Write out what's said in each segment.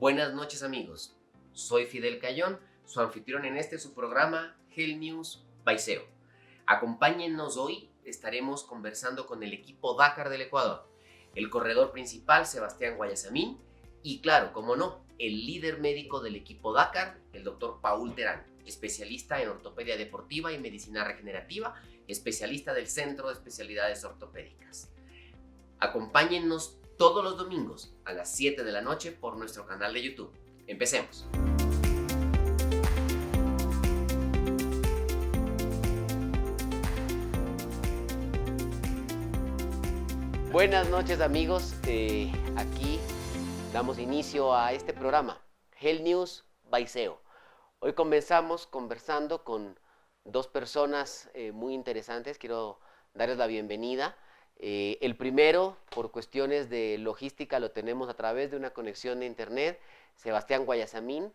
Buenas noches amigos, soy Fidel Cayón, su anfitrión en su programa Hell News by SEO. Acompáñennos hoy, estaremos conversando con el equipo Dakar del Ecuador, el corredor principal Sebastián Guayasamín y claro, como no, el líder médico del equipo Dakar, el doctor Paul Terán, especialista en ortopedia deportiva y medicina regenerativa, especialista del Centro de Especialidades Ortopédicas. Acompáñennos todos los domingos a las 7 de la noche por nuestro canal de YouTube. Empecemos. Buenas noches amigos, aquí damos inicio a este programa, Hell News by SEO. Hoy comenzamos conversando con dos personas muy interesantes, quiero darles la bienvenida. El primero, por cuestiones de logística, lo tenemos a través de una conexión de internet, Sebastián Guayasamín,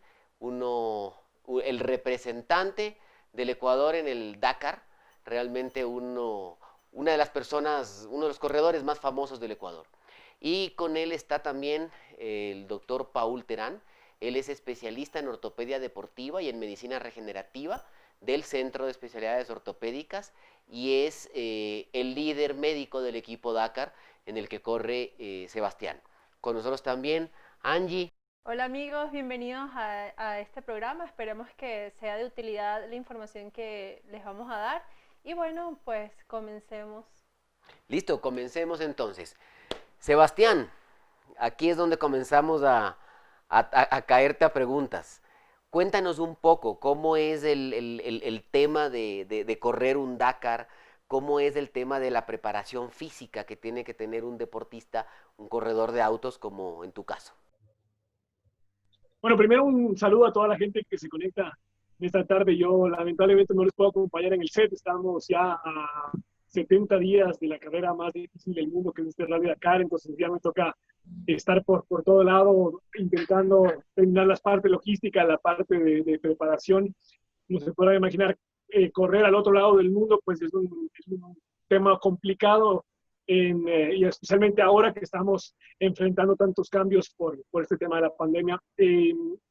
el representante del Ecuador en el Dakar, realmente una de las personas, uno de los corredores más famosos del Ecuador. Y con él está también el doctor Paul Terán, él es especialista en ortopedia deportiva y en medicina regenerativa del Centro de Especialidades Ortopédicas y es el líder médico del equipo Dakar en el que corre Sebastián. Con nosotros también Angie. Hola amigos, bienvenidos a este programa. Esperemos que sea de utilidad la información que les vamos a dar. Y bueno, pues comencemos. Listo, comencemos entonces. Sebastián, aquí es donde comenzamos a caerte a preguntas. Cuéntanos un poco cómo es el tema de correr un Dakar, cómo es el tema de la preparación física que tiene que tener un deportista, un corredor de autos como en tu caso. Bueno, primero un saludo a toda la gente que se conecta esta tarde. Yo lamentablemente no les puedo acompañar en el set, estamos ya a 70 días de la carrera más difícil del mundo, que es este Rally Dakar, entonces ya me toca estar por todo lado intentando terminar la parte logística, la parte de preparación. No se podrá imaginar, correr al otro lado del mundo, pues es un tema complicado, y especialmente ahora que estamos enfrentando tantos cambios por este tema de la pandemia.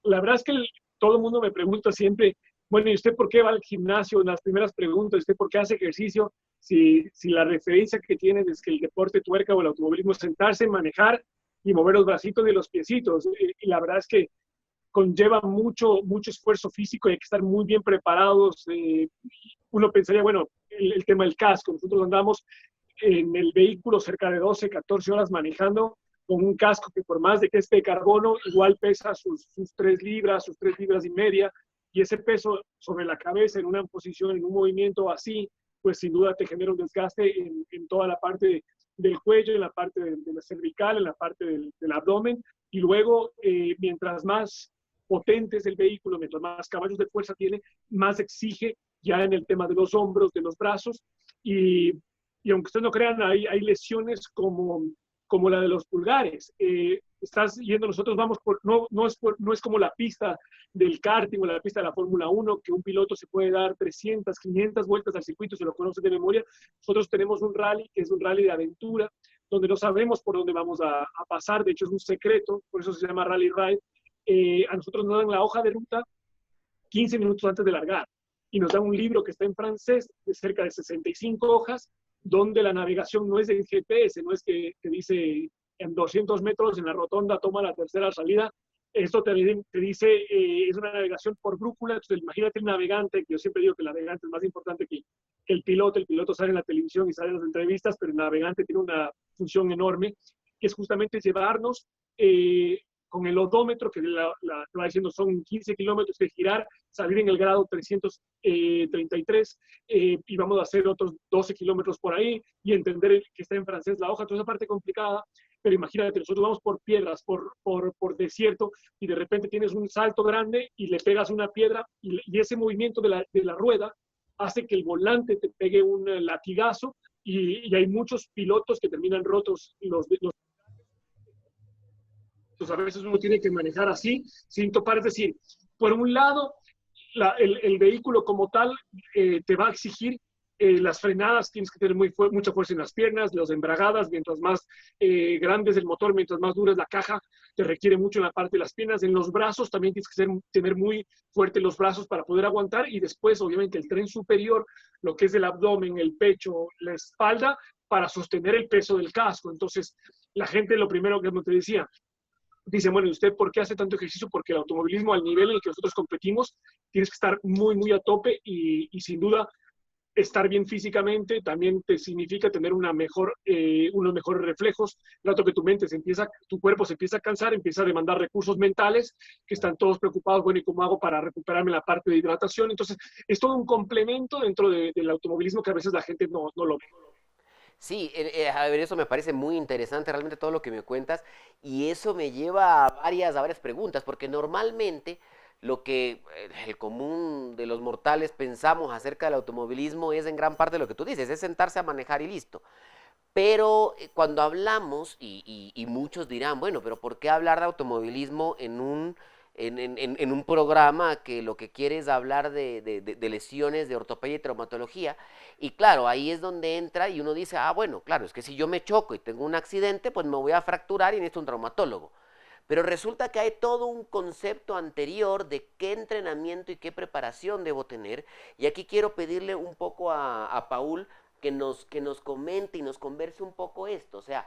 La verdad es que todo el mundo me pregunta siempre, bueno, ¿y usted por qué va al gimnasio? En las primeras preguntas, ¿usted por qué hace ejercicio? Si la referencia que tiene es que el deporte tuerca o el automovilismo es sentarse, manejar y mover los bracitos y los piecitos. Y la verdad es que conlleva mucho esfuerzo físico y hay que estar muy bien preparados. Uno pensaría, bueno, el tema del casco. Nosotros andamos en el vehículo cerca de 12, 14 horas manejando con un casco que por más de que esté de carbono, igual pesa sus 3 libras, sus 3 libras y media, y ese peso sobre la cabeza en una posición, en un movimiento así, pues sin duda te genera un desgaste en toda la parte del cuello, en la parte de la cervical, en la parte del abdomen, y luego mientras más potente es el vehículo, mientras más caballos de fuerza tiene, más exige ya en el tema de los hombros, de los brazos, y aunque ustedes no crean, hay lesiones como la de los pulgares. Estás yendo, nosotros vamos no es como la pista del karting o la pista de la Fórmula 1, que un piloto se puede dar 300, 500 vueltas al circuito, se lo conoce de memoria. Nosotros tenemos un rally, que es un rally de aventura, donde no sabemos por dónde vamos a pasar, de hecho es un secreto, por eso se llama Rally Ride. A nosotros nos dan la hoja de ruta 15 minutos antes de largar, y nos dan un libro que está en francés, de cerca de 65 hojas, donde la navegación no es en GPS, no es que te dice en 200 metros en la rotonda toma la tercera salida. Esto te dice, es una navegación por brújula. Entonces imagínate el navegante, que yo siempre digo que el navegante es más importante que el piloto sale en la televisión y sale en las entrevistas, pero el navegante tiene una función enorme, que es justamente llevarnos con el odómetro, que va diciendo son 15 kilómetros de girar, salir en el grado 333, y vamos a hacer otros 12 kilómetros por ahí y entender que está en francés la hoja, toda esa parte complicada. Pero imagínate, nosotros vamos por piedras, por desierto, y de repente tienes un salto grande y le pegas una piedra, y ese movimiento de la rueda hace que el volante te pegue un latigazo, y hay muchos pilotos que terminan rotos entonces a veces uno tiene que manejar así, sin topar. Es decir, por un lado, el vehículo como tal te va a exigir las frenadas, tienes que tener mucha fuerza en las piernas, las embragadas, mientras más grande es el motor, mientras más dura es la caja, te requiere mucho en la parte de las piernas. En los brazos también tienes que tener muy fuerte los brazos para poder aguantar, y después obviamente el tren superior, lo que es el abdomen, el pecho, la espalda, para sostener el peso del casco. Entonces la gente, lo primero que te decía, dicen, bueno, ¿y usted por qué hace tanto ejercicio? Porque el automovilismo, al nivel en el que nosotros competimos, tienes que estar muy, muy a tope, y sin duda estar bien físicamente también te significa tener unos mejores reflejos. Claro que tu cuerpo se empieza a cansar, empieza a demandar recursos mentales, que están todos preocupados, bueno, ¿y cómo hago para recuperarme la parte de hidratación? Entonces, es todo un complemento dentro del automovilismo que a veces la gente no lo ve. Sí, a ver, eso me parece muy interesante realmente todo lo que me cuentas, y eso me lleva a varias preguntas, porque normalmente lo que el común de los mortales pensamos acerca del automovilismo es en gran parte lo que tú dices, es sentarse a manejar y listo. Pero cuando hablamos, y muchos dirán, bueno, pero ¿por qué hablar de automovilismo en un programa que lo que quiere es hablar de lesiones, de ortopedia y traumatología? Y claro, ahí es donde entra y uno dice, ah, bueno, claro, es que si yo me choco y tengo un accidente, pues me voy a fracturar y necesito un traumatólogo. Pero resulta que hay todo un concepto anterior de qué entrenamiento y qué preparación debo tener. Y aquí quiero pedirle un poco a Paul que nos comente y nos converse un poco esto. O sea,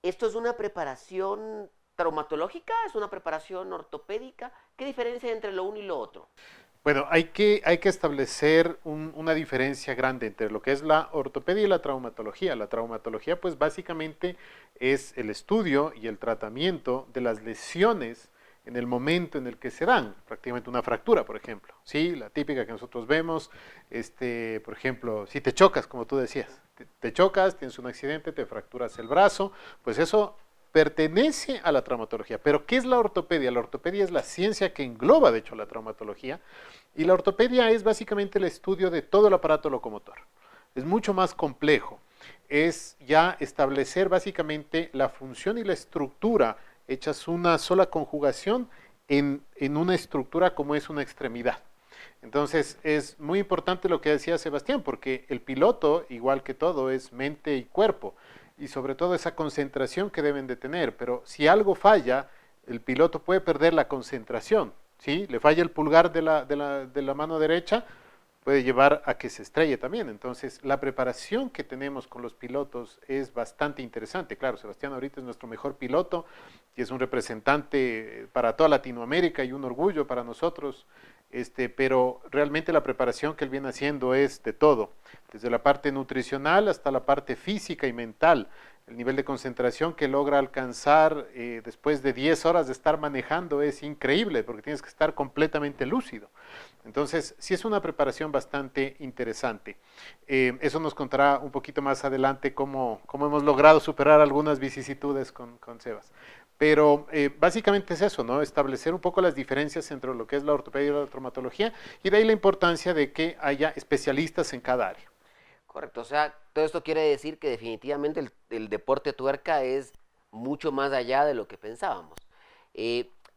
¿esto es una preparación traumatológica? ¿Es una preparación ortopédica? ¿Qué diferencia hay entre lo uno y lo otro? Bueno, hay que establecer una diferencia grande entre lo que es la ortopedia y la traumatología. La traumatología, pues básicamente es el estudio y el tratamiento de las lesiones en el momento en el que se dan, prácticamente una fractura, por ejemplo. Sí, la típica que nosotros vemos, por ejemplo, si te chocas, como tú decías, te chocas, tienes un accidente, te fracturas el brazo, pues eso pertenece a la traumatología. Pero ¿qué es la ortopedia? La ortopedia es la ciencia que engloba, de hecho, la traumatología, y la ortopedia es básicamente el estudio de todo el aparato locomotor. Es mucho más complejo. Es ya establecer básicamente la función y la estructura hechas una sola conjugación en una estructura como es una extremidad. Entonces es muy importante lo que decía Sebastián, porque el piloto, igual que todo, es mente y cuerpo, y sobre todo esa concentración que deben de tener. Pero si algo falla, el piloto puede perder la concentración, ¿sí? Le falla el pulgar de la mano derecha, puede llevar a que se estrelle también. Entonces, la preparación que tenemos con los pilotos es bastante interesante. Claro, Sebastián ahorita es nuestro mejor piloto y es un representante para toda Latinoamérica y un orgullo para nosotros. Pero realmente la preparación que él viene haciendo es de todo, desde la parte nutricional hasta la parte física y mental. El nivel de concentración que logra alcanzar después de 10 horas de estar manejando es increíble, porque tienes que estar completamente lúcido. Entonces, sí es una preparación bastante interesante. Eso nos contará un poquito más adelante cómo hemos logrado superar algunas vicisitudes con Sebas. Pero básicamente es eso, ¿no? Establecer un poco las diferencias entre lo que es la ortopedia y la traumatología, y de ahí la importancia de que haya especialistas en cada área. Correcto, o sea, todo esto quiere decir que definitivamente el deporte tuerca es mucho más allá de lo que pensábamos.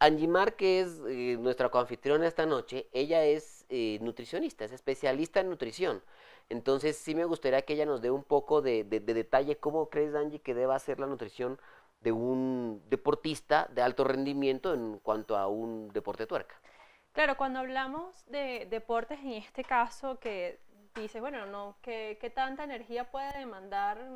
Angie Mar, que es nuestra coanfitriona esta noche, ella es nutricionista, es especialista en nutrición. Entonces sí me gustaría que ella nos dé un poco de detalle cómo crees, Angie, que deba ser la nutrición de un deportista de alto rendimiento en cuanto a un deporte tuerca. Claro, cuando hablamos de deportes, en este caso, que dices, bueno, no, ¿qué tanta energía puede demandar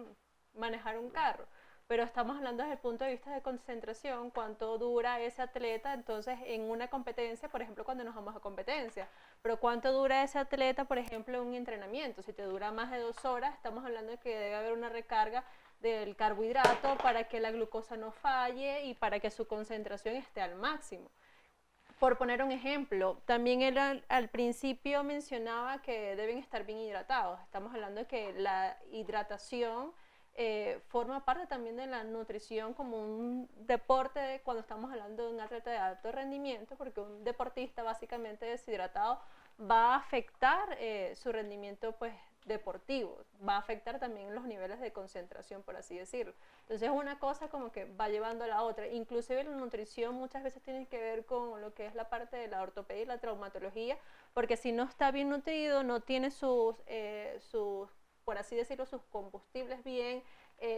manejar un carro? Pero estamos hablando desde el punto de vista de concentración, cuánto dura ese atleta, entonces en una competencia, por ejemplo, cuando nos vamos a competencia, pero cuánto dura ese atleta, por ejemplo, en un entrenamiento. Si te dura más de 2 horas, estamos hablando de que debe haber una recarga del carbohidrato para que la glucosa no falle y para que su concentración esté al máximo. Por poner un ejemplo, también él al principio mencionaba que deben estar bien hidratados. Estamos hablando de que la hidratación forma parte también de la nutrición como un deporte cuando estamos hablando de un atleta de alto rendimiento, porque un deportista básicamente deshidratado va a afectar su rendimiento pues deportivo, va a afectar también los niveles de concentración, por así decirlo. Entonces una cosa como que va llevando a la otra. Inclusive la nutrición muchas veces tiene que ver con lo que es la parte de la ortopedia y la traumatología, porque si no está bien nutrido, no tiene por así decirlo, sus combustibles bien,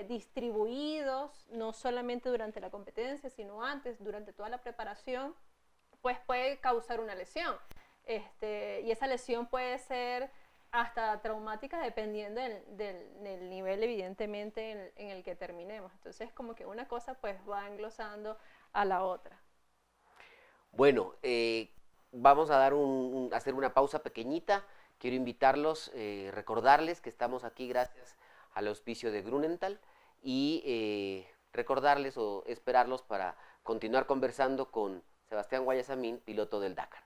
distribuidos, no solamente durante la competencia, sino antes, durante toda la preparación, pues puede causar una lesión. Y esa lesión puede ser hasta traumática dependiendo del nivel, evidentemente, en el que terminemos. Entonces, como que una cosa pues va englosando a la otra. Bueno, vamos a dar hacer una pausa pequeñita. Quiero invitarlos, recordarles que estamos aquí gracias al auspicio de Grunenthal y recordarles o esperarlos para continuar conversando con Sebastián Guayasamín, piloto del Dakar.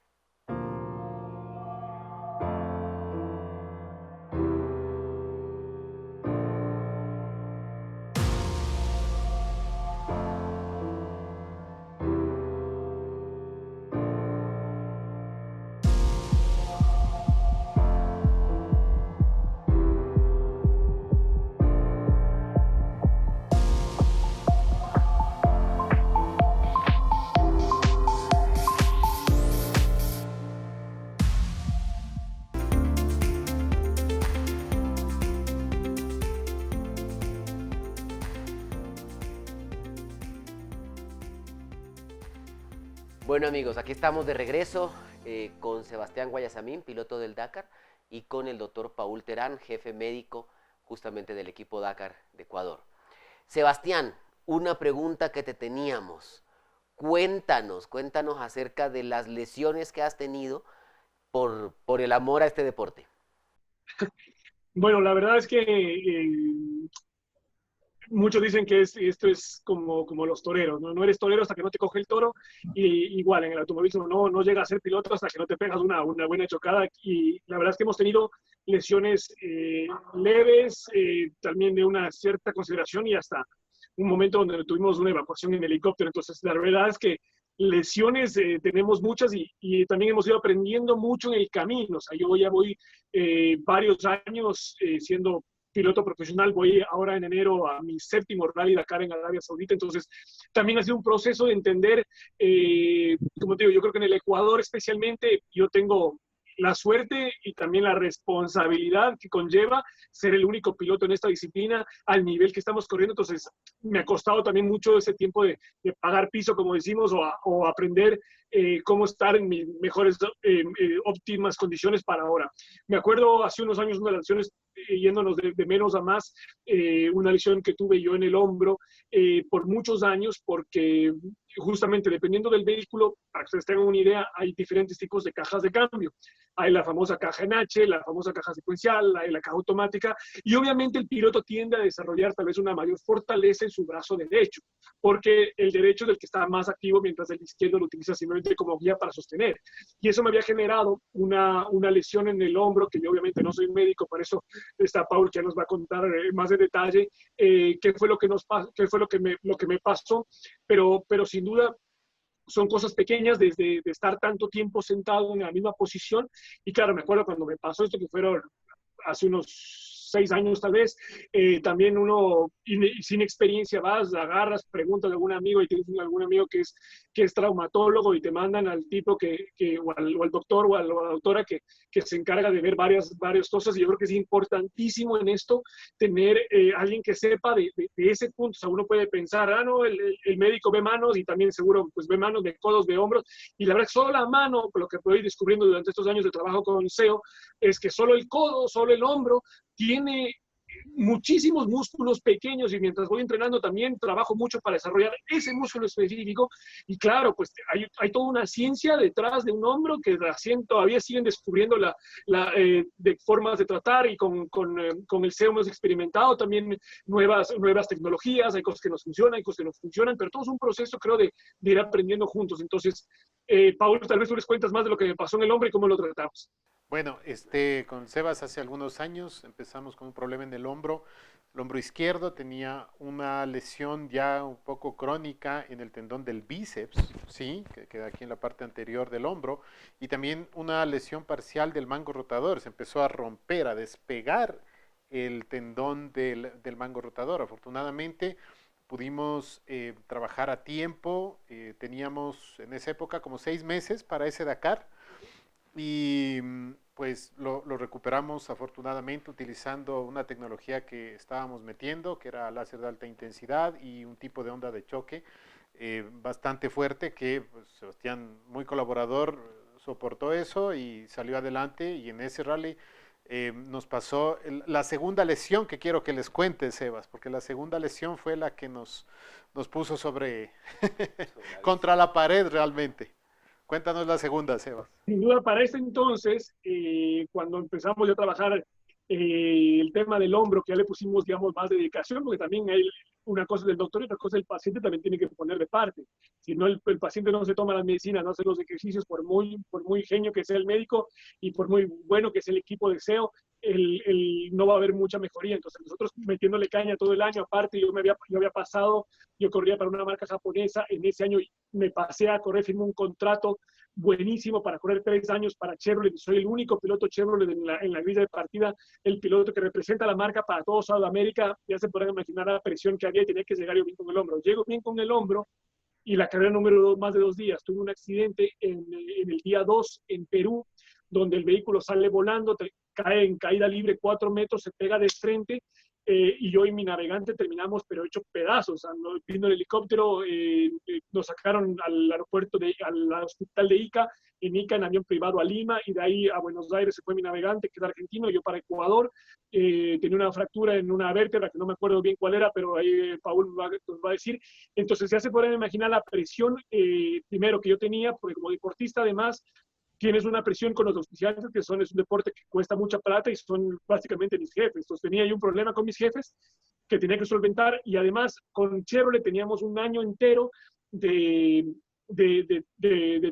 Bueno amigos, aquí estamos de regreso con Sebastián Guayasamín, piloto del Dakar, y con el doctor Paul Terán, jefe médico justamente del equipo Dakar de Ecuador. Sebastián, una pregunta que te teníamos. Cuéntanos acerca de las lesiones que has tenido por el amor a este deporte. Bueno, la verdad es que muchos dicen que esto es como los toreros, ¿no? No eres torero hasta que no te coge el toro, y igual en el automovilismo no llega a ser piloto hasta que no te pegas una buena chocada, y la verdad es que hemos tenido lesiones leves, también de una cierta consideración, y hasta un momento donde tuvimos una evacuación en helicóptero. Entonces la verdad es que lesiones tenemos muchas, y también hemos ido aprendiendo mucho en el camino. O sea, yo ya voy varios años siendo piloto profesional, voy ahora en enero a mi 7º Rally Dakar en Arabia Saudita. Entonces también ha sido un proceso de entender, como te digo, yo creo que en el Ecuador especialmente yo tengo la suerte y también la responsabilidad que conlleva ser el único piloto en esta disciplina al nivel que estamos corriendo. Entonces me ha costado también mucho ese tiempo de pagar piso, como decimos, o aprender cómo estar en mis mejores, óptimas condiciones para ahora. Me acuerdo hace unos años, una de las lesiones, yéndonos de menos a más, una lesión que tuve yo en el hombro por muchos años, porque justamente dependiendo del vehículo, para que ustedes tengan una idea, hay diferentes tipos de cajas de cambio. Hay la famosa caja en H, la famosa caja secuencial, la caja automática, y obviamente el piloto tiende a desarrollar tal vez una mayor fortaleza en su brazo derecho, porque el derecho es el que está más activo, mientras el izquierdo lo utiliza simplemente como guía para sostener. Y eso me había generado una lesión en el hombro, que yo obviamente no soy médico, por eso está Paul, que nos va a contar más en detalle qué fue lo que me pasó, pero sin duda son cosas pequeñas, desde de estar tanto tiempo sentado en la misma posición. Y claro, me acuerdo cuando me pasó esto, que fueron hace unos 6 años tal vez, también uno sin experiencia vas, agarras, preguntas de algún amigo, y tienes algún amigo que es traumatólogo, y te mandan al tipo o al doctor o a la doctora que se encarga de ver varias cosas. Y yo creo que es importantísimo en esto tener alguien que sepa de ese punto. O sea, uno puede pensar, no, el médico ve manos, y también seguro pues ve manos, ve codos, ve hombros, y la verdad solo la mano, por lo que puedo ir descubriendo durante estos años de trabajo con SEO, es que solo el codo, solo el hombro tiene muchísimos músculos pequeños, y mientras voy entrenando también trabajo mucho para desarrollar ese músculo específico. Y claro, pues hay toda una ciencia detrás de un hombro que todavía siguen descubriendo de formas de tratar, y con el SEO hemos experimentado también nuevas tecnologías. Hay cosas que nos funcionan, hay cosas que no funcionan, pero todo es un proceso, creo, de ir aprendiendo juntos. Entonces, Paul, tal vez tú les cuentas más de lo que me pasó en el hombro y cómo lo tratamos. Bueno, con Sebas hace algunos años empezamos con un problema en el hombro izquierdo. Tenía una lesión ya un poco crónica en el tendón del bíceps, ¿sí? Que queda aquí en la parte anterior del hombro, y también una lesión parcial del mango rotador. Se empezó a romper, a despegar el tendón del mango rotador. Afortunadamente pudimos trabajar a tiempo. Teníamos en esa época como 6 meses para ese Dakar. Y pues lo recuperamos afortunadamente utilizando una tecnología que estábamos metiendo, que era láser de alta intensidad y un tipo de onda de choque bastante fuerte que pues, Sebastián, muy colaborador, soportó eso y salió adelante y en ese rally nos pasó la segunda lesión que quiero que les cuente, Sebas, porque la segunda lesión fue la que nos puso sobre contra la pared realmente. Cuéntanos la segunda, Sebas. Sin duda, para ese entonces, cuando empezamos ya a trabajar el tema del hombro, que ya le pusimos, digamos, más dedicación, porque también hay una cosa del doctor y otra cosa del paciente también tiene que poner de parte. Si no, el paciente no se toma las medicinas, no hace los ejercicios, por muy genio que sea el médico y por muy bueno que sea el equipo de SEO, no va a haber mucha mejoría. Entonces, nosotros metiéndole caña todo el año, aparte, yo había pasado, yo corría para una marca japonesa, en ese año me pasé a correr, firmé un contrato buenísimo para correr 3 años para Chevrolet. Soy el único piloto Chevrolet en la grilla de partida, el piloto que representa la marca para todo Sudamérica. Ya se podrán imaginar la presión que había y tenía que llegar yo bien con el hombro. Llego bien con el hombro y la carrera número 2, más de 2 días. Tuve un accidente en el día 2 en Perú, donde el vehículo sale volando, cae en caída libre 4 metros, se pega de frente. Y yo y mi navegante terminamos, pero hecho pedazos. O sea, vino el helicóptero, nos sacaron al aeropuerto, al hospital de Ica, en avión privado a Lima, y de ahí a Buenos Aires se fue mi navegante, que es argentino, yo para Ecuador. Tenía una fractura en una vértebra, que no me acuerdo bien cuál era, pero ahí Paul nos va a decir. Entonces ya se pueden imaginar la presión, primero que yo tenía, porque como deportista además, tienes una presión con los auspiciantes, que es un deporte que cuesta mucha plata y son básicamente mis jefes. Entonces tenía yo un problema con mis jefes que tenía que solventar y además con Chevrolet teníamos un año entero de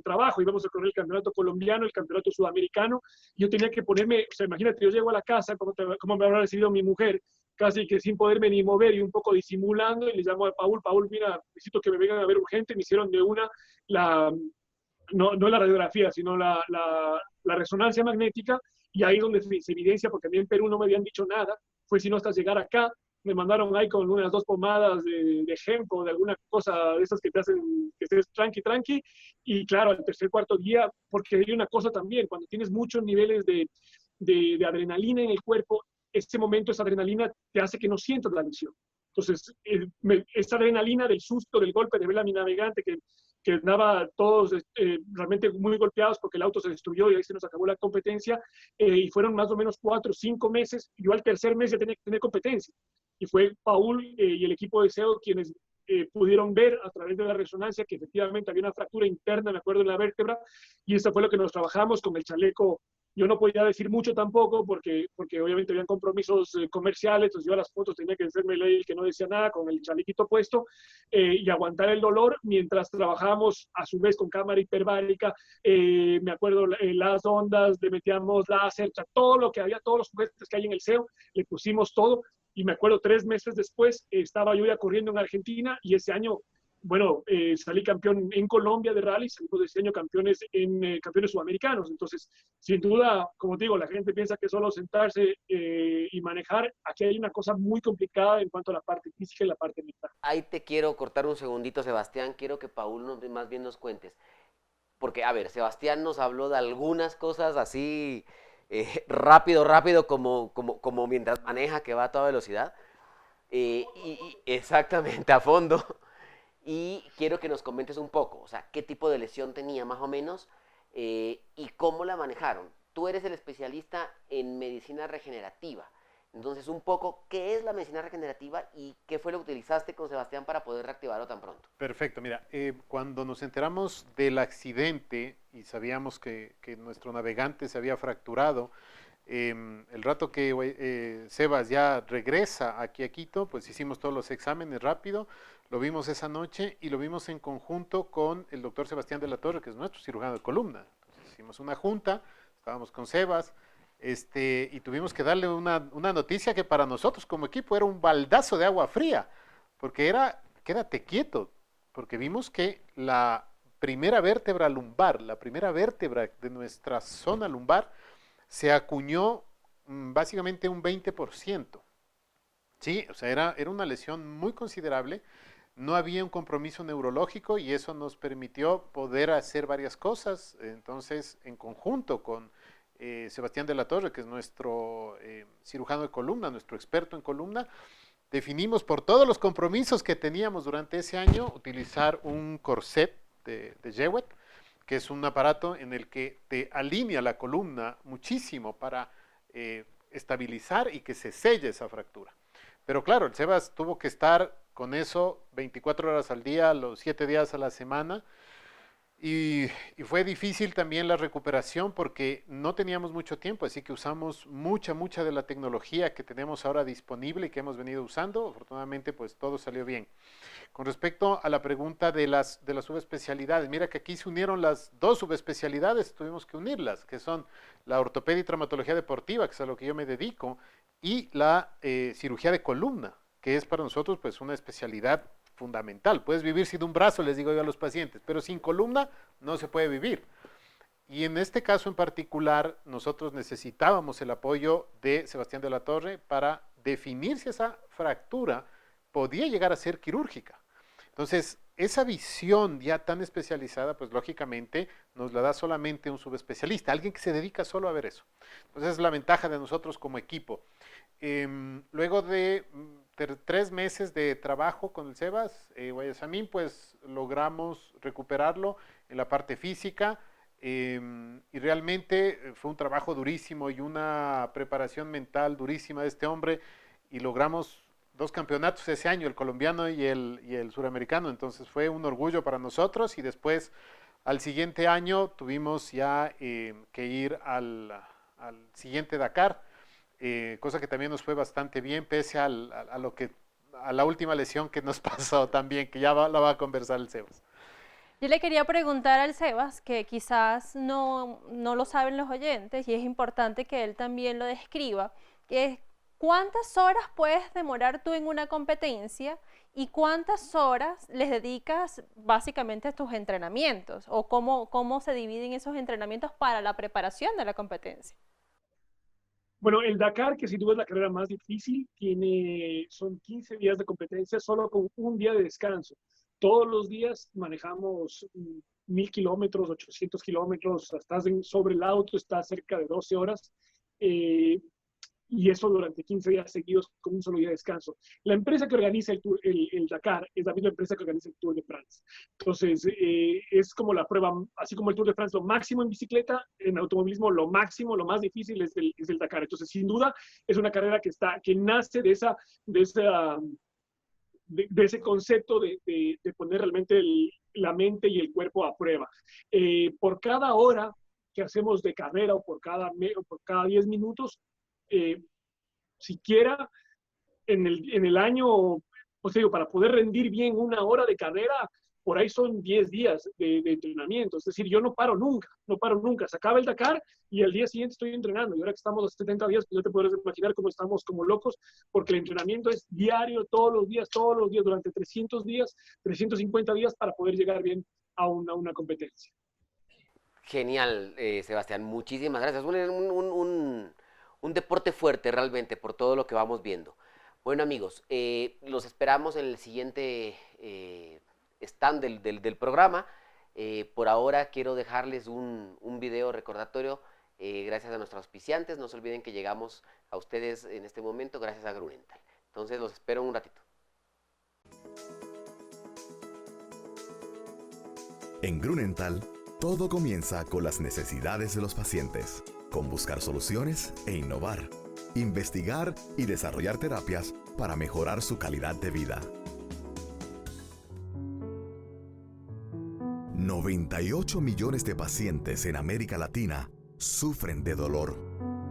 trabajo. Íbamos a correr el campeonato colombiano, el campeonato sudamericano. Yo tenía que ponerme, o sea, imagínate, yo llego a la casa, cómo me habrá recibido mi mujer, casi que sin poderme ni mover y un poco disimulando, y le llamo a Paul, mira, necesito que me vengan a ver urgente. Me hicieron de una no la radiografía, sino la resonancia magnética, y ahí donde se evidencia, porque a mí en Perú no me habían dicho nada, fue sino hasta llegar acá, me mandaron ahí con unas 2 pomadas de Gemco, de alguna cosa de esas que te hacen que estés tranqui, y claro, al tercer, cuarto día, porque hay una cosa también, cuando tienes muchos niveles de adrenalina en el cuerpo, ese momento, esa adrenalina te hace que no sientas la lesión. Entonces, esa adrenalina del susto, del golpe, de ver a mi navegante que andaba todos realmente muy golpeados porque el auto se destruyó y ahí se nos acabó la competencia, y fueron más o menos 4 o 5 meses. Yo al tercer mes ya tenía que tener competencia, y fue Paul y el equipo de SEO quienes pudieron ver a través de la resonancia que efectivamente había una fractura interna, me acuerdo, en la vértebra, y eso fue lo que nos trabajamos con el chaleco. Yo no podía decir mucho tampoco porque obviamente habían compromisos comerciales, entonces yo a las fotos tenía que hacerme el que no decía nada con el chalequito puesto, y aguantar el dolor mientras trabajábamos a su vez con cámara hiperbárica. Me acuerdo las ondas, le metíamos láser, o sea, todo lo que había, todos los juguetes que hay en el SEO, le pusimos todo. Y me acuerdo 3 meses después estaba yo ya corriendo en Argentina, y ese año, bueno, salí campeón en Colombia de rally, salimos de ese año campeones campeones sudamericanos. Entonces, sin duda, como te digo, la gente piensa que solo sentarse y manejar. Aquí hay una cosa muy complicada en cuanto a la parte física y la parte mental. Ahí te quiero cortar un segundito, Sebastián. Quiero que Paul más bien nos cuentes. Porque, a ver, Sebastián nos habló de algunas cosas así rápido, como mientras maneja, que va a toda velocidad. Exactamente, a fondo. Y quiero que nos comentes un poco, o sea, qué tipo de lesión tenía más o menos, y cómo la manejaron. Tú eres el especialista en medicina regenerativa. Entonces, un poco, ¿qué es la medicina regenerativa y qué fue lo que utilizaste con Sebastián para poder reactivarlo tan pronto? Perfecto, mira, cuando nos enteramos del accidente y sabíamos que nuestro navegante se había fracturado, el rato que Sebas ya regresa aquí a Quito, pues hicimos todos los exámenes rápido, lo vimos esa noche y lo vimos en conjunto con el doctor Sebastián de la Torre, que es nuestro cirujano de columna. Entonces, hicimos una junta, estábamos con Sebas, y tuvimos que darle una noticia que para nosotros como equipo era un baldazo de agua fría, porque era, quédate quieto, porque vimos que la primera vértebra lumbar, la primera vértebra de nuestra zona lumbar, se acuñó básicamente un 20%. Sí, o sea, era una lesión muy considerable, no había un compromiso neurológico y eso nos permitió poder hacer varias cosas. Entonces, en conjunto con Sebastián de la Torre, que es nuestro cirujano de columna, nuestro experto en columna, definimos por todos los compromisos que teníamos durante ese año utilizar un corset de Jewett, que es un aparato en el que te alinea la columna muchísimo para estabilizar y que se selle esa fractura. Pero claro, el Sebas tuvo que estar con eso 24 horas al día, los 7 días a la semana, y fue difícil también la recuperación porque no teníamos mucho tiempo, así que usamos mucha de la tecnología que tenemos ahora disponible y que hemos venido usando. Afortunadamente, pues todo salió bien. Con respecto a la pregunta de las subespecialidades, mira que aquí se unieron las dos subespecialidades, tuvimos que unirlas, que son la ortopedia y traumatología deportiva, que es a lo que yo me dedico, y la cirugía de columna, que es para nosotros pues una especialidad fundamental. Puedes vivir sin un brazo, les digo yo a los pacientes, pero sin columna no se puede vivir. Y en este caso en particular, nosotros necesitábamos el apoyo de Sebastián de la Torre para definir si esa fractura podía llegar a ser quirúrgica. Entonces, esa visión ya tan especializada, pues lógicamente nos la da solamente un subespecialista, alguien que se dedica solo a ver eso. Entonces, es la ventaja de nosotros como equipo. Luego de 3 meses de trabajo con el Sebas, Guayasamín, pues logramos recuperarlo en la parte física, y realmente fue un trabajo durísimo y una preparación mental durísima de este hombre, y logramos 2 campeonatos ese año, el colombiano y el suramericano. Entonces fue un orgullo para nosotros, y después al siguiente año tuvimos ya que ir al siguiente Dakar, cosa que también nos fue bastante bien, pese a la última lesión que nos pasó también, que ya la va a conversar el Sebas. Yo le quería preguntar al Sebas, que quizás no lo saben los oyentes, y es importante que él también lo describa, que es ¿cuántas horas puedes demorar tú en una competencia y cuántas horas les dedicas básicamente a tus entrenamientos? ¿O cómo se dividen esos entrenamientos para la preparación de la competencia? Bueno, el Dakar, que sin duda es la carrera más difícil, son 15 días de competencia solo con un día de descanso. Todos los días manejamos 1000 kilómetros, 800 kilómetros, estás sobre el auto, estás cerca de 12 horas. Y eso durante 15 días seguidos con un solo día de descanso. La empresa que organiza el Dakar es la misma empresa que organiza el Tour de France. Entonces, es como la prueba, así como el Tour de France, lo máximo en bicicleta, en automovilismo, lo máximo, lo más difícil es el Dakar. Entonces, sin duda, es una carrera que nace de ese concepto de poner realmente la mente y el cuerpo a prueba. Por cada hora que hacemos de carrera o por cada 10 minutos, siquiera en el año, para poder rendir bien una hora de carrera, por ahí son 10 días de entrenamiento. Es decir, yo no paro nunca. Se acaba el Dakar y al día siguiente estoy entrenando. Y ahora que estamos a 70 días, pues ya te podrás imaginar cómo estamos como locos, porque el entrenamiento es diario, todos los días, durante 300 días, 350 días para poder llegar bien a una competencia. Genial, Sebastián, muchísimas gracias. Un deporte fuerte realmente por todo lo que vamos viendo. Bueno, amigos, los esperamos en el siguiente stand del programa. Por ahora quiero dejarles un video recordatorio gracias a nuestros auspiciantes. No se olviden que llegamos a ustedes en este momento gracias a Grunenthal. Entonces los espero un ratito. En Grunenthal, todo comienza con las necesidades de los pacientes, con buscar soluciones e innovar, investigar y desarrollar terapias para mejorar su calidad de vida. 98 millones de pacientes en América Latina sufren de dolor.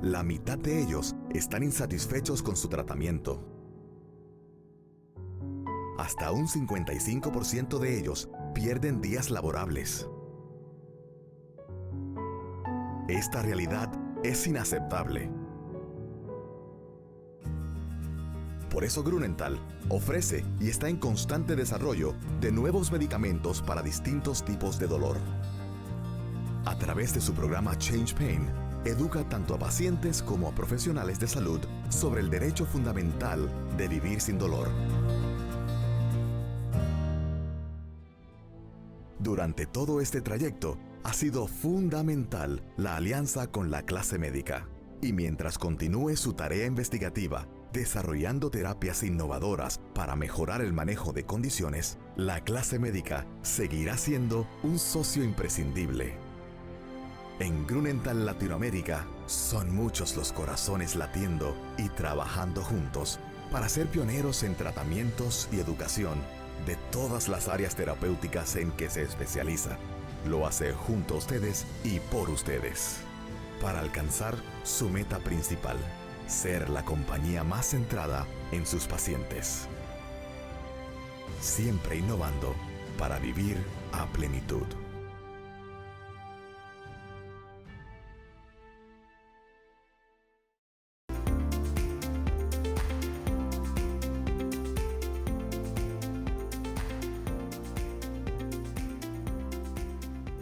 La mitad de ellos están insatisfechos con su tratamiento. Hasta un 55% de ellos pierden días laborables. Esta realidad es inaceptable. Por eso Grunenthal ofrece y está en constante desarrollo de nuevos medicamentos para distintos tipos de dolor. A través de su programa Change Pain, educa tanto a pacientes como a profesionales de salud sobre el derecho fundamental de vivir sin dolor. Durante todo este trayecto, Ha sido fundamental la alianza con la clase médica. Y mientras continúe su tarea investigativa, desarrollando terapias innovadoras para mejorar el manejo de condiciones, la clase médica seguirá siendo un socio imprescindible. En Grunenthal Latinoamérica son muchos los corazones latiendo y trabajando juntos para ser pioneros en tratamientos y educación de todas las áreas terapéuticas en que se especializa. Lo hace junto a ustedes y por ustedes, para alcanzar su meta principal: ser la compañía más centrada en sus pacientes. Siempre innovando para vivir a plenitud.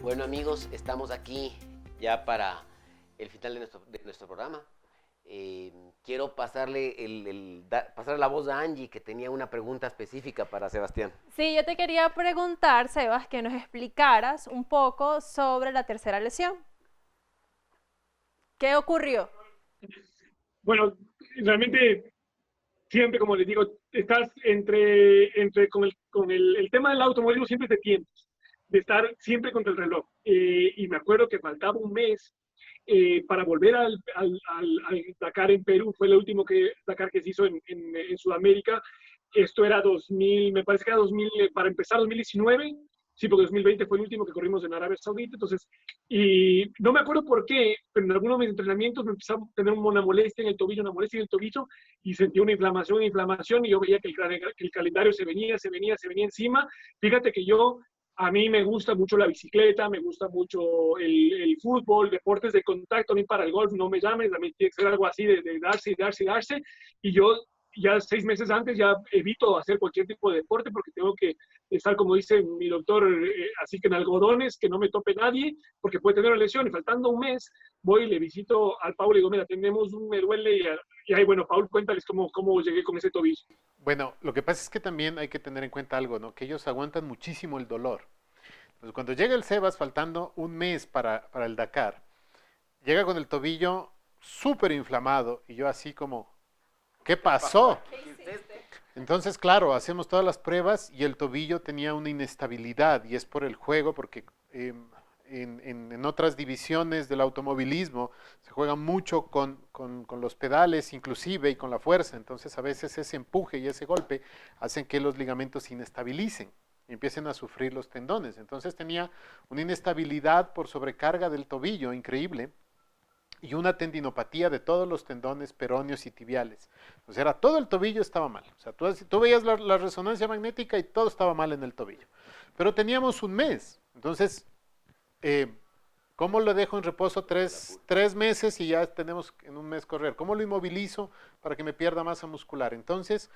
Bueno amigos, estamos aquí ya para el final de nuestro programa. Quiero pasarle pasar la voz a Angie, que tenía una pregunta específica para Sebastián. Sí, yo te quería preguntar, Sebas, que nos explicaras un poco sobre la tercera lesión. ¿Qué ocurrió? Bueno, realmente siempre, como les digo, estás con el tema del automovilismo siempre es de tiempos, de estar siempre contra el reloj. Y me acuerdo que faltaba un mes para volver al Dakar en Perú. Fue el último Dakar que se hizo en Sudamérica. Esto era 2000, me parece que era 2000, para empezar 2019. Sí, porque 2020 fue el último que corrimos en Arabia Saudita. Entonces, y no me acuerdo por qué, pero en algunos de mis entrenamientos me empezaba a tener una molestia en el tobillo, y sentí una inflamación, y yo veía que el calendario se venía encima. Fíjate que a mí me gusta mucho la bicicleta, me gusta mucho el fútbol, deportes de contacto. A mí para el golf no me llames, a mí tiene que ser algo así de darse. Y yo ya 6 meses antes ya evito hacer cualquier tipo de deporte porque tengo que estar, como dice mi doctor, así que en algodones, que no me tope nadie, porque puede tener una lesión. Y faltando un mes, voy y le visito al Paul y digo, mira, me duele. Y ahí, bueno, Paul, cuéntales cómo llegué con ese tobillo. Bueno, lo que pasa es que también hay que tener en cuenta algo, ¿no? Que ellos aguantan muchísimo el dolor. Entonces, cuando llega el Sebas, faltando un mes para el Dakar, llega con el tobillo súper inflamado y yo así como, ¿qué pasó? Entonces, claro, hacemos todas las pruebas y el tobillo tenía una inestabilidad, y es por el juego, porque en otras divisiones del automovilismo se juega mucho con los pedales inclusive y con la fuerza. Entonces a veces ese empuje y ese golpe hacen que los ligamentos se inestabilicen y empiecen a sufrir los tendones. Entonces tenía una inestabilidad por sobrecarga del tobillo increíble y una tendinopatía de todos los tendones peroneos y tibiales. O sea, todo el tobillo estaba mal. O sea, tú veías la resonancia magnética y todo estaba mal en el tobillo. Pero teníamos un mes. Entonces, ¿cómo lo dejo en reposo 3 meses y ya tenemos en un mes correr? ¿Cómo lo inmovilizo para que me pierda masa muscular? Entonces,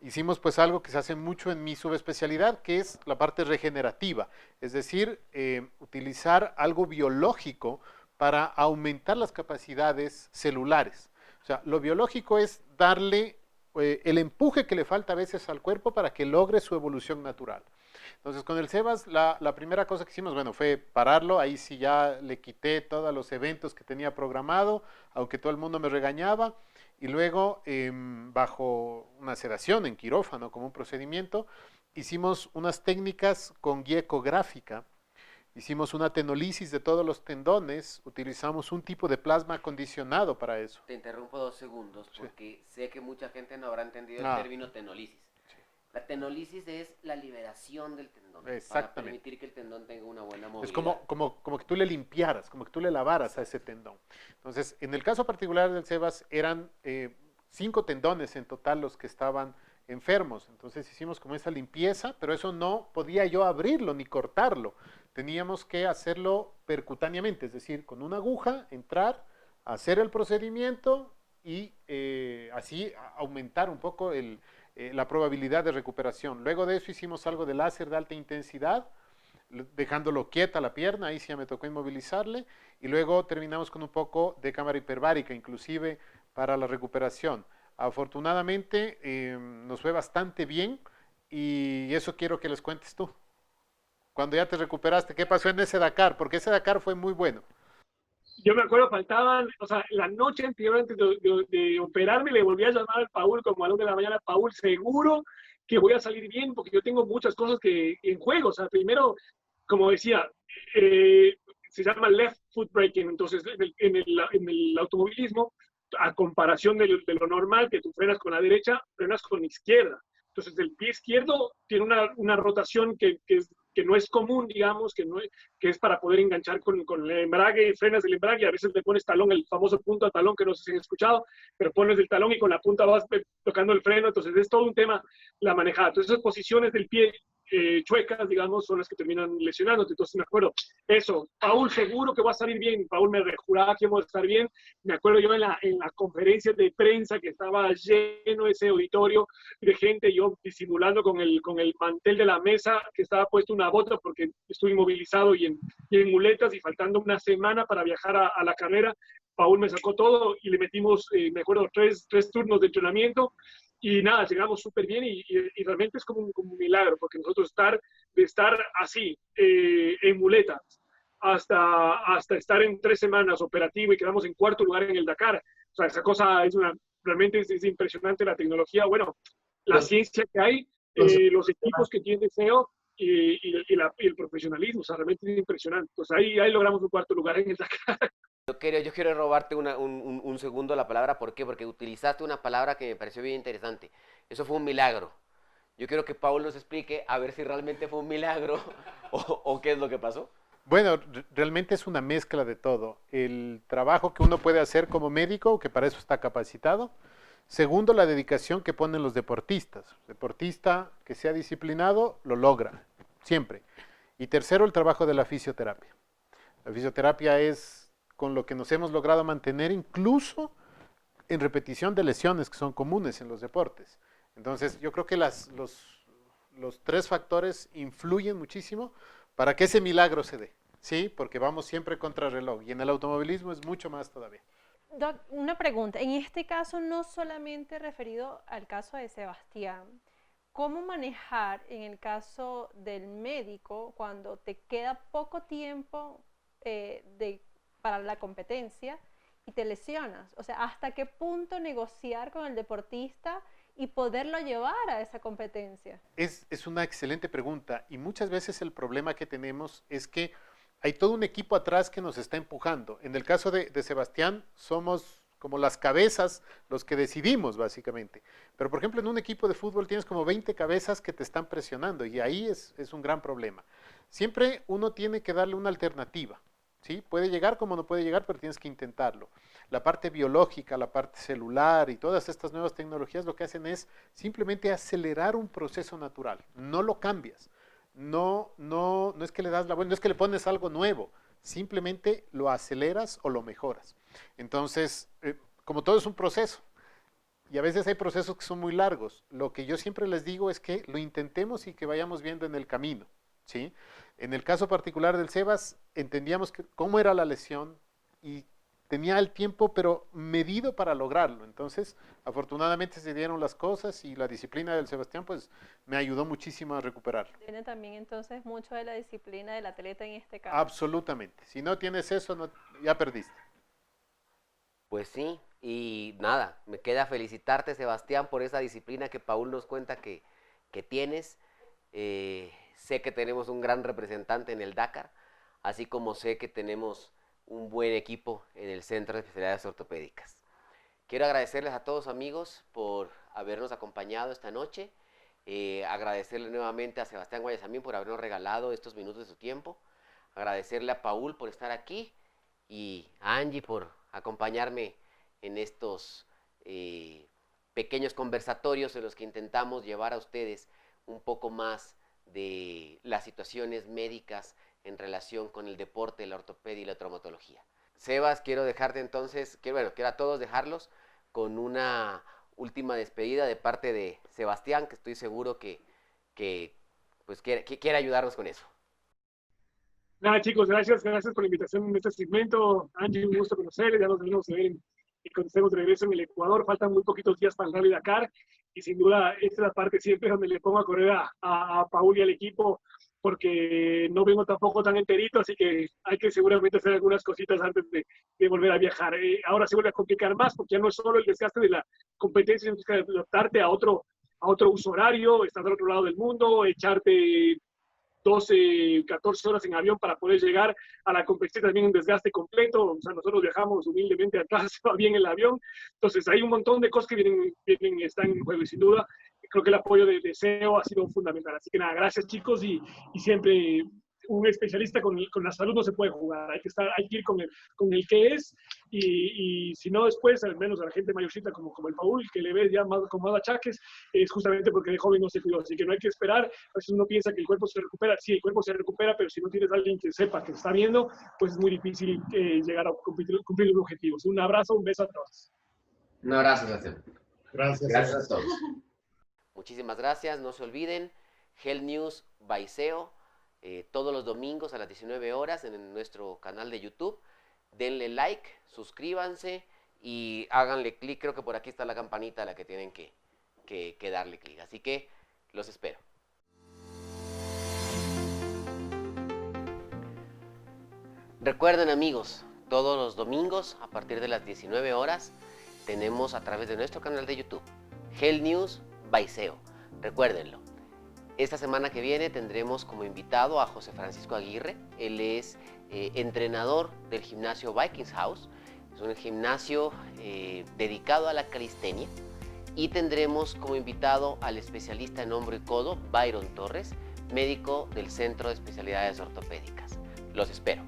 hicimos pues algo que se hace mucho en mi subespecialidad, que es la parte regenerativa. Es decir, utilizar algo biológico para aumentar las capacidades celulares. O sea, lo biológico es darle el empuje que le falta a veces al cuerpo para que logre su evolución natural. Entonces, con el Sebas, la primera cosa que hicimos, bueno, fue pararlo. Ahí sí ya le quité todos los eventos que tenía programado, aunque todo el mundo me regañaba. Y luego, bajo una sedación en quirófano, como un procedimiento, hicimos unas técnicas con guía ecográfica. Hicimos una tenolisis de todos los tendones, utilizamos un tipo de plasma acondicionado para eso. Te interrumpo 2 segundos porque sé que mucha gente no habrá entendido el término tenolisis. Sí. La tenolisis es la liberación del tendón para permitir que el tendón tenga una buena movilidad. Es como que tú le limpiaras, como que tú le lavaras a ese tendón. Entonces, en el caso particular del Sebas, eran 5 tendones en total los que estaban enfermos. Entonces hicimos como esa limpieza, pero eso no podía yo abrirlo ni cortarlo. Teníamos que hacerlo percutáneamente, es decir, con una aguja, entrar, hacer el procedimiento y así aumentar un poco la probabilidad de recuperación. Luego de eso hicimos algo de láser de alta intensidad, dejándolo quieta la pierna, ahí sí ya me tocó inmovilizarle, y luego terminamos con un poco de cámara hiperbárica, inclusive para la recuperación. Afortunadamente nos fue bastante bien, y eso quiero que les cuentes tú. cuando ya te recuperaste, ¿qué pasó en ese Dakar? Porque ese Dakar fue muy bueno. Yo me acuerdo, faltaban, o sea, la noche anterior antes de operarme, le volví a llamar al Paul como a las 1 de la mañana, Paul, seguro que voy a salir bien, porque yo tengo muchas cosas que en juego. O sea, primero, como decía, eh, se llama left foot braking. Entonces, en el automovilismo, a comparación de lo normal, que tú frenas con la derecha, frenas con la izquierda. Entonces, el pie izquierdo tiene una rotación que no es común, digamos, que es para poder enganchar con el embrague, frenas el embrague, a veces le pones talón, el famoso punto a talón, que no sé si han escuchado, pero pones el talón y con la punta vas tocando el freno. Entonces es todo un tema la manejada. Entonces esas posiciones del pie chuecas, digamos, son las que terminan lesionándote. Entonces me acuerdo, eso, Paul, seguro que va a salir bien. Paul me juraba que íbamos a estar bien. Me acuerdo yo en la conferencia de prensa que estaba lleno ese auditorio de gente, yo disimulando con el mantel de la mesa, que estaba puesto una bota porque estuve inmovilizado y en muletas, y faltando una semana para viajar a la carrera. Paul me sacó todo y le metimos, me acuerdo, tres turnos de entrenamiento. Y nada, llegamos súper bien, y realmente es como un milagro, porque nosotros de estar así, en muletas, hasta estar en 3 semanas operativo y quedamos en 4.º lugar en el Dakar. O sea, esa cosa realmente es impresionante, la tecnología, bueno, la ciencia que hay, los equipos que tiene Deseo, y el profesionalismo. O sea, realmente es impresionante. Pues ahí logramos un 4.º lugar en el Dakar. Yo quiero robarte un segundo la palabra. ¿Por qué? Porque utilizaste una palabra que me pareció bien interesante. Eso fue un milagro. Yo quiero que Paul nos explique a ver si realmente fue un milagro o qué es lo que pasó. Bueno, realmente es una mezcla de todo. El trabajo que uno puede hacer como médico, que para eso está capacitado. Segundo, la dedicación que ponen los deportistas. Deportista que sea disciplinado, lo logra, siempre. Y tercero, el trabajo de la fisioterapia. La fisioterapia es con lo que nos hemos logrado mantener incluso en repetición de lesiones que son comunes en los deportes. Entonces, yo creo que los 3 factores influyen muchísimo para que ese milagro se dé, ¿sí? Porque vamos siempre contra reloj, y en el automovilismo es mucho más todavía. Doc, una pregunta. En este caso, no solamente referido al caso de Sebastián, ¿cómo manejar en el caso del médico cuando te queda poco tiempo para la competencia y te lesionas? O sea, ¿hasta qué punto negociar con el deportista y poderlo llevar a esa competencia? Es una excelente pregunta, y muchas veces el problema que tenemos es que hay todo un equipo atrás que nos está empujando. En el caso de Sebastián, somos como las cabezas los que decidimos, básicamente. Pero, por ejemplo, en un equipo de fútbol tienes como 20 cabezas que te están presionando, y ahí es un gran problema. Siempre uno tiene que darle una alternativa. ¿Sí? Puede llegar como no puede llegar, pero tienes que intentarlo. La parte biológica, la parte celular y todas estas nuevas tecnologías lo que hacen es simplemente acelerar un proceso natural. No lo cambias. No es que le das la vuelta, no es que le pones algo nuevo. Simplemente lo aceleras o lo mejoras. Entonces, como todo es un proceso, y a veces hay procesos que son muy largos, lo que yo siempre les digo es que lo intentemos y que vayamos viendo en el camino. ¿Sí? En el caso particular del Sebas, entendíamos cómo era la lesión y tenía el tiempo, pero medido para lograrlo. Entonces, afortunadamente se dieron las cosas, y la disciplina del Sebastián, pues, me ayudó muchísimo a recuperarlo. Tiene también entonces mucho de la disciplina del atleta en este caso. Absolutamente. Si no tienes eso, ya perdiste. Pues sí, y nada, me queda felicitarte, Sebastián, por esa disciplina que Paul nos cuenta que tienes. Sé que tenemos un gran representante en el Dakar, así como sé que tenemos un buen equipo en el Centro de Especialidades Ortopédicas. Quiero agradecerles a todos, amigos, por habernos acompañado esta noche. Agradecerle nuevamente a Sebastián Guayasamín por habernos regalado estos minutos de su tiempo. Agradecerle a Paul por estar aquí, y a Angie por acompañarme en estos pequeños conversatorios en los que intentamos llevar a ustedes un poco más de las situaciones médicas en relación con el deporte, la ortopedia y la traumatología. Sebas, quiero dejarte entonces, quiero a todos dejarlos con una última despedida de parte de Sebastián, que estoy seguro que quiere ayudarnos con eso. Nada, chicos, gracias por la invitación en este segmento. Angie, un gusto conocerles. Ya nos venimos a ver y conocemos de regreso en el Ecuador. Faltan muy poquitos días para el Rally Dakar, y sin duda esta es la parte siempre donde le pongo a correr a Paul y al equipo porque no vengo tampoco tan enterito, así que hay que seguramente hacer algunas cositas antes de volver a viajar. Ahora se vuelve a complicar más, porque ya no es solo el desgaste de la competencia, sino que adaptarte a otro uso horario, estar al otro lado del mundo, echarte 12, 14 horas en avión para poder llegar a la competencia, también un desgaste completo. O sea, nosotros viajamos humildemente atrás, va bien el avión. Entonces, hay un montón de cosas que están en juego y sin duda creo que el apoyo de SEO ha sido fundamental. Así que nada, gracias chicos y siempre un especialista con la salud no se puede jugar, hay que ir con el que es y si no después, al menos a la gente mayorcita como el Paul, que le ves ya con más achaques, es justamente porque de joven no se cuidó, así que no hay que esperar. A veces uno piensa que el cuerpo se recupera, sí, el cuerpo se recupera, pero si no tienes a alguien que sepa que está viendo, pues es muy difícil llegar a cumplir los objetivos. Un abrazo, un beso a todos. Un abrazo, Sebastián. Gracias a todos. Muchísimas gracias, no se olviden, Health News by SEO, todos los domingos a las 19 horas en nuestro canal de YouTube. Denle like, suscríbanse y háganle clic. Creo que por aquí está la campanita a la que tienen que darle clic. Así que los espero. Recuerden, amigos, todos los domingos a partir de las 19 horas tenemos a través de nuestro canal de YouTube Health News by SEO. Recuérdenlo. Esta semana que viene tendremos como invitado a José Francisco Aguirre. Él es entrenador del gimnasio Vikings House. Es un gimnasio dedicado a la calistenia. Y tendremos como invitado al especialista en hombro y codo, Byron Torres, médico del Centro de Especialidades Ortopédicas. Los espero.